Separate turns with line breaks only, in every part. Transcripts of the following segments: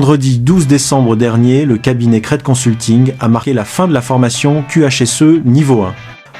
Vendredi 12 décembre dernier, le cabinet Cred Consulting a marqué la fin de la formation QHSE niveau 1.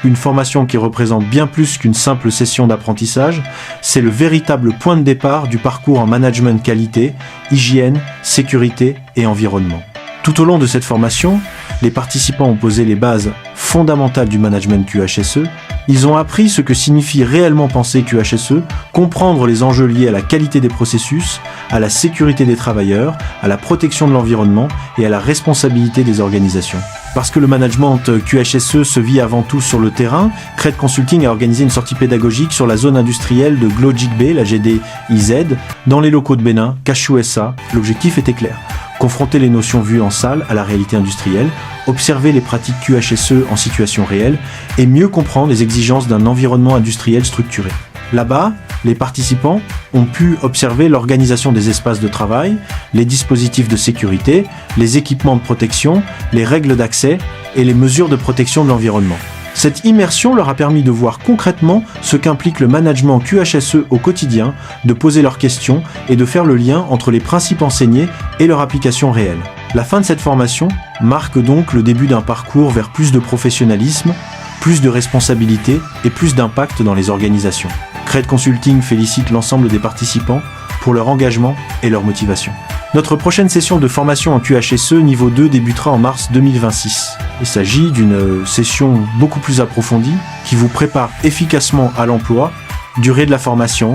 Une formation qui représente bien plus qu'une simple session d'apprentissage, c'est le véritable point de départ du parcours en management qualité, hygiène, sécurité et environnement. Tout au long de cette formation, les participants ont posé les bases fondamentales du management QHSE. Ils ont appris ce que signifie réellement penser QHSE, comprendre les enjeux liés à la qualité des processus, à la sécurité des travailleurs, à la protection de l'environnement et à la responsabilité des organisations. Parce que le management QHSE se vit avant tout sur le terrain, Cred Consulting a organisé une sortie pédagogique sur la zone industrielle de Glogik-B, la GDIZ, dans les locaux de Bénin, KCHUSA. L'objectif était clair: confronter les notions vues en salle à la réalité industrielle, observer les pratiques QHSE en situation réelle et mieux comprendre les exigences d'un environnement industriel structuré. Là-bas, les participants ont pu observer l'organisation des espaces de travail, les dispositifs de sécurité, les équipements de protection, les règles d'accès et les mesures de protection de l'environnement. Cette immersion leur a permis de voir concrètement ce qu'implique le management QHSE au quotidien, de poser leurs questions et de faire le lien entre les principes enseignés et leur application réelle. La fin de cette formation marque donc le début d'un parcours vers plus de professionnalisme, plus de responsabilité et plus d'impact dans les organisations. Cred Consulting félicite l'ensemble des participants pour leur engagement et leur motivation. Notre prochaine session de formation en QHSE niveau 2 débutera en mars 2026. Il s'agit d'une session beaucoup plus approfondie qui vous prépare efficacement à l'emploi. Durée de la formation,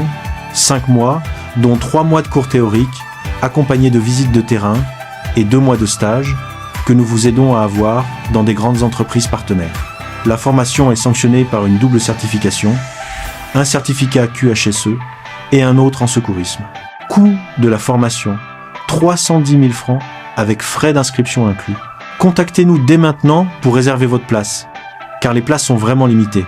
5 mois, dont 3 mois de cours théoriques, accompagnés de visites de terrain et 2 mois de stage que nous vous aidons à avoir dans des grandes entreprises partenaires. La formation est sanctionnée par une double certification, un certificat QHSE et un autre en secourisme. Coût de la formation, 310 000 francs avec frais d'inscription inclus. Contactez-nous dès maintenant pour réserver votre place, car les places sont vraiment limitées.